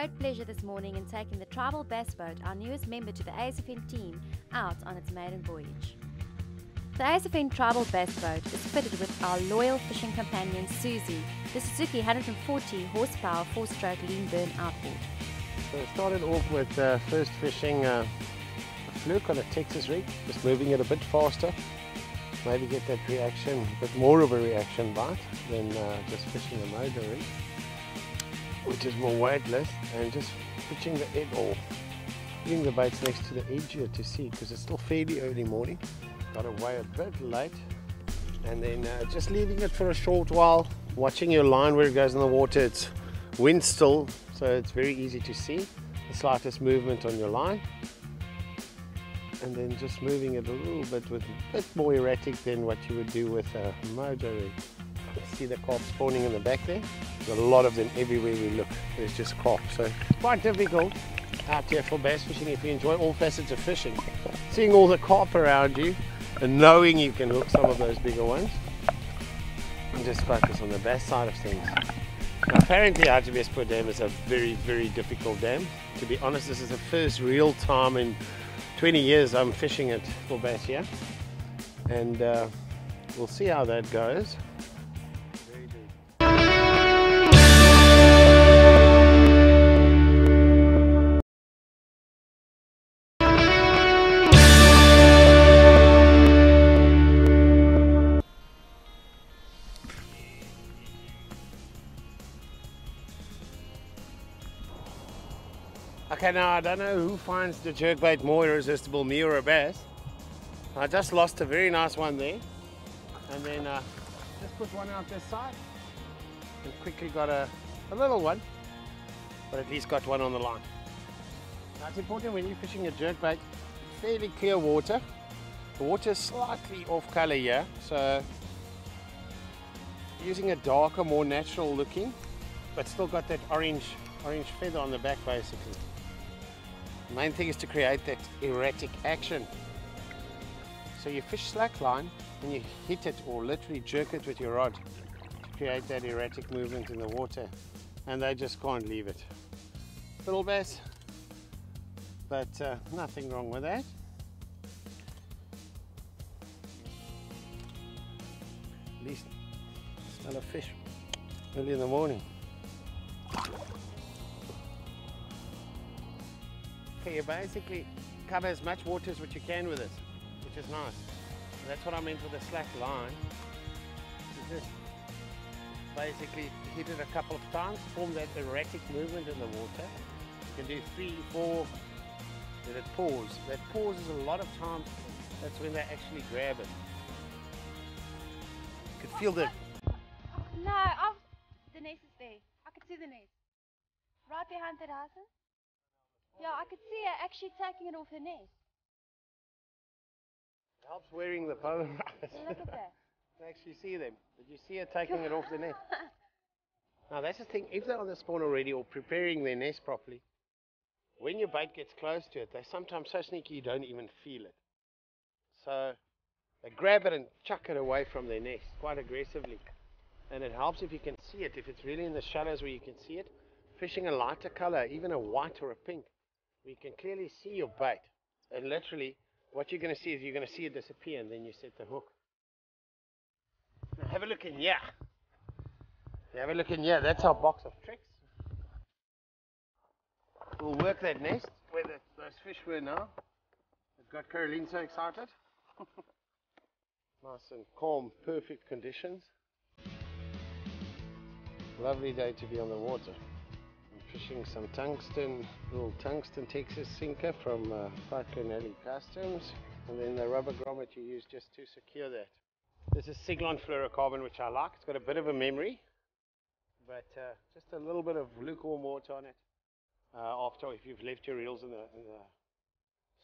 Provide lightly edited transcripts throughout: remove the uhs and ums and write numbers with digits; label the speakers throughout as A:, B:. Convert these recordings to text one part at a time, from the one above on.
A: great pleasure this morning in taking the Tribal Bass Boat, our newest member to the ASFN team, out on its maiden voyage. The ASFN Tribal Bass Boat is fitted with our loyal fishing companion Susie, the Suzuki 140 horsepower 4-stroke lean burn outboard.
B: So I started off with first fishing a fluke on a Texas rig, just moving it a bit faster, maybe get that reaction, a bit more of a reaction bite than just fishing a motor rig, which is more weightless, and just pitching the head or putting the baits next to the edge here to see, because it's still fairly early morning. Got away a bit late, and then just leaving it for a short while, watching your line where it goes in the water. It's wind still, so it's very easy to see the slightest movement on your line, and then just moving it a little bit with a bit more erratic than what you would do with a motor rig. See the carp spawning in the back there? There's a lot of them everywhere we look. There's just carp, so it's quite difficult out here for bass fishing if you enjoy all facets of fishing. Seeing all the carp around you and knowing you can hook some of those bigger ones, and just focus on the bass side of things. Now, apparently Hartebeespoort Dam is a very, very difficult dam. To be honest, this is the first real time in 20 years I'm fishing it for bass here, and we'll see how that goes. Okay, now I don't know who finds the jerkbait more irresistible, me or a bass. I just lost a very nice one there, and then just put one out this side and quickly got a little one, but at least got one on the line. Now it's important when you're fishing a jerkbait, fairly clear water. The water is slightly off color here, so using a darker, more natural looking, but still got that orange feather on the back basically. The main thing is to create that erratic action. So you fish slack line and you hit it or literally jerk it with your rod to create that erratic movement in the water, and they just can't leave it. Little bass, but nothing wrong with that. At least smell of fish early in the morning. Okay, you basically cover as much water as what you can with it, which is nice. And that's what I meant with the slack line. You just basically hit it a couple of times, form that erratic movement in the water. You can do 3, 4, then it pause. That pause is a lot of times, that's when they actually grab it. You could feel the...
A: No, the nest is there. I could see the nest. Right behind that house. Yeah, I could see her actually taking it off her nest.
B: It helps wearing the polo.
A: Look at that.
B: You actually see them. Did you see her taking it off the nest? Now that's the thing, if they're on the spawn already or preparing their nest properly, when your bait gets close to it, they're sometimes so sneaky you don't even feel it. So they grab it and chuck it away from their nest quite aggressively. And it helps if you can see it, if it's really in the shallows where you can see it. Fishing a lighter color, even a white or a pink, you can clearly see your bait, and literally what you're going to see is you're going to see it disappear, and then you set the hook. Now have a look in here. Have a look in here. That's our box of tricks. We'll work that nest where those fish were now. It got Caroline so excited. Nice and calm, perfect conditions. Lovely day to be on the water. Fishing some little tungsten Texas sinker from Falcon Alley Customs, and then the rubber grommet you use just to secure that. This is Siglon fluorocarbon, which I like. It's got a bit of a memory, but just a little bit of lukewarm water on it. After, if you've left your reels in the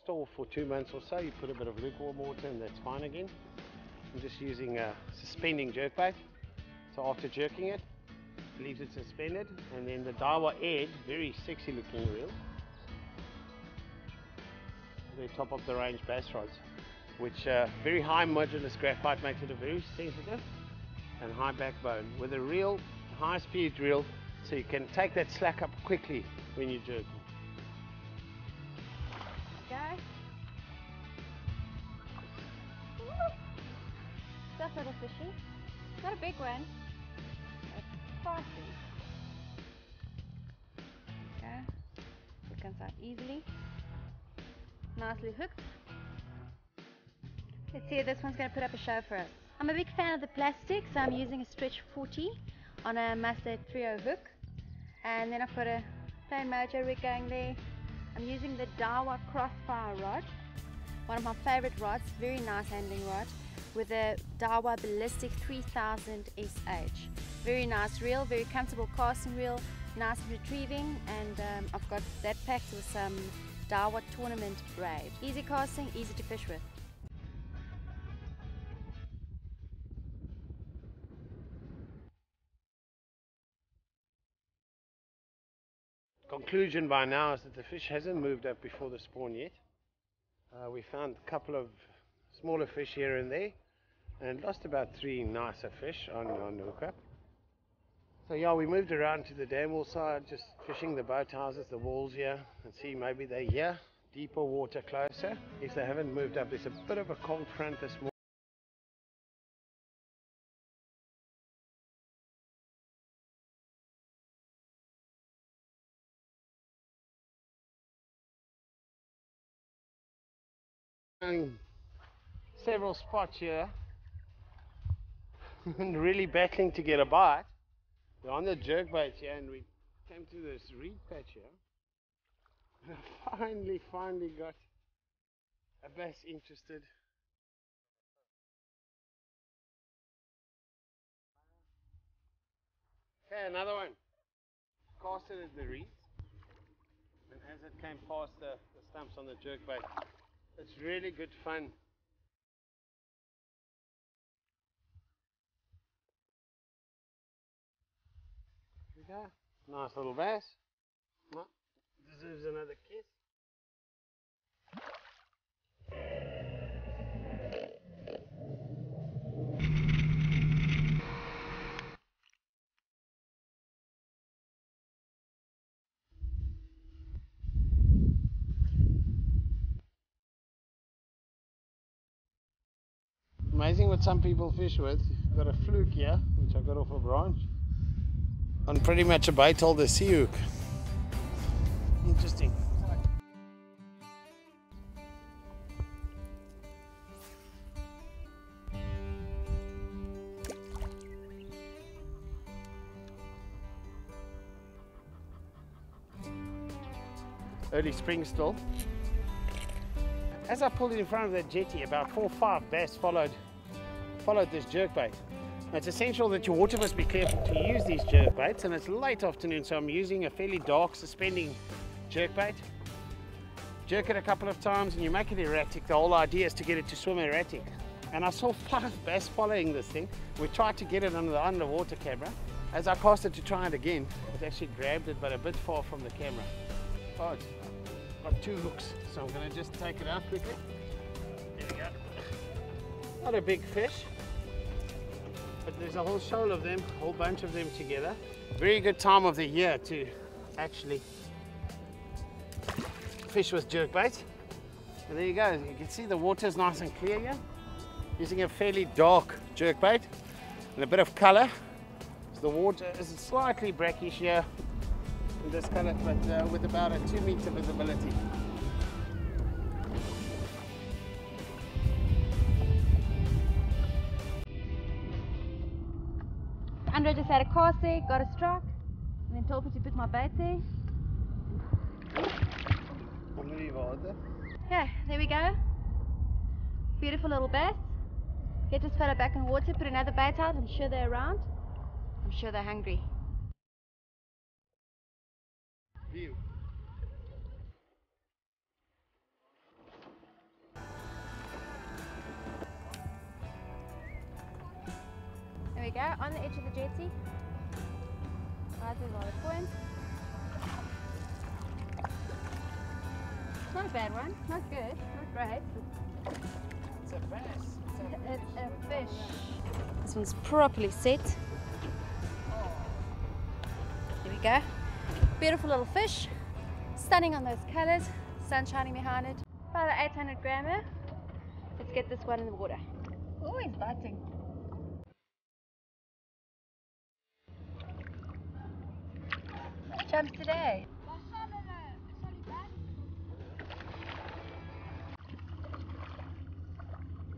B: store for 2 months or so, you put a bit of lukewarm water and that's fine again. I'm just using a suspending jerkbait, so after jerking it, leaves it suspended, and then the Daiwa Ed, very sexy looking reel. The top of the range bass rods, which very high modulus graphite makes it a very sensitive and high backbone with a real high speed reel, so you can take that slack up quickly when you jerk.
A: Go. Tough little fishy. Not a big one. It's spicy. Okay. It comes out easily. Nicely hooked. Let's see if this one's going to put up a show for us. I'm a big fan of the plastic, so I'm using a stretch 40 on a Mustad 3.0 hook. And then I've got a plain mojo rig going there. I'm using the Dawa crossfire rod, one of my favorite rods, very nice handling rod, with a Dawa ballistic 3000 SH. Very nice reel, very comfortable casting reel, nice retrieving, and I've got that packed with some Dawa tournament braid. Easy casting, easy to fish with.
B: Conclusion by now is that the fish hasn't moved up before the spawn yet. We found a couple of smaller fish here and there and lost about 3 nicer fish on hookup. So yeah, we moved around to the dam wall side, just fishing the boat houses, the walls here, and see maybe they're here, deeper water closer. If they haven't moved up, there's a bit of a cold front this morning. Several spots here and really battling to get a bite. We're on the jerkbait here and we came to this reed patch here. And I finally got a bass interested. Okay, another one. Casted at the reeds, and as it came past the stumps on the jerkbait, it's really good fun. Here we go. Nice little bass. No, deserves another kiss. Amazing what some people fish with. You've got a fluke here, which I got off a branch, on pretty much a bait holder sea hook. Interesting. Early spring still. As I pulled in front of that jetty, about 4 or 5 bass followed this jerkbait. Now, it's essential that your water must be clear to use these jerkbaits, and it's late afternoon, so I'm using a fairly dark suspending jerkbait. Jerk it a couple of times and you make it erratic. The whole idea is to get it to swim erratic. And I saw 5 bass following this thing. We tried to get it under the underwater camera. As I cast it to try it again, it actually grabbed it, but a bit far from the camera. Oh, it's got 2 hooks, so I'm going to just take it out quickly. There we go. Not a big fish, but there's a whole shoal of them, a whole bunch of them together. Very good time of the year to actually fish with jerkbait. And there you go, you can see the water's nice and clear here. Using a fairly dark jerkbait and a bit of color. So the water is slightly brackish here in this color, but with about a 2 meter visibility.
A: Andre just had a cast there, got a strike, and then told me to put my bait there. Okay, there we go. Beautiful little bass. Get this fella back in water, put another bait out. I'm sure they're around. I'm sure they're hungry.
B: View.
A: There we go, on the edge of the jetty. Right there by the point. It's not a bad one, not good, not great.
B: It's a bass.
A: It's a fish. This one's properly set. There we go. Beautiful little fish. Stunning on those colors, sun shining behind it. About an 800 grammer. Let's get this one in the water. Oh, he's biting. Jumps today.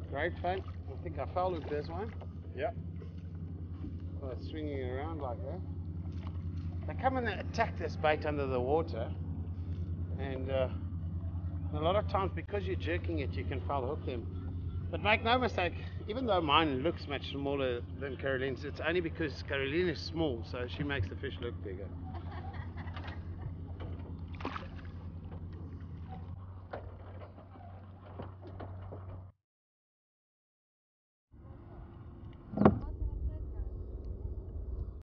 B: Great fun. I think I foul with this one. Yep. Oh, it's swinging around like that. They come and attack this bait under the water, and a lot of times because you're jerking it, you can foul hook them. But make no mistake, even though mine looks much smaller than Caroline's, it's only because Caroline is small, so she makes the fish look bigger.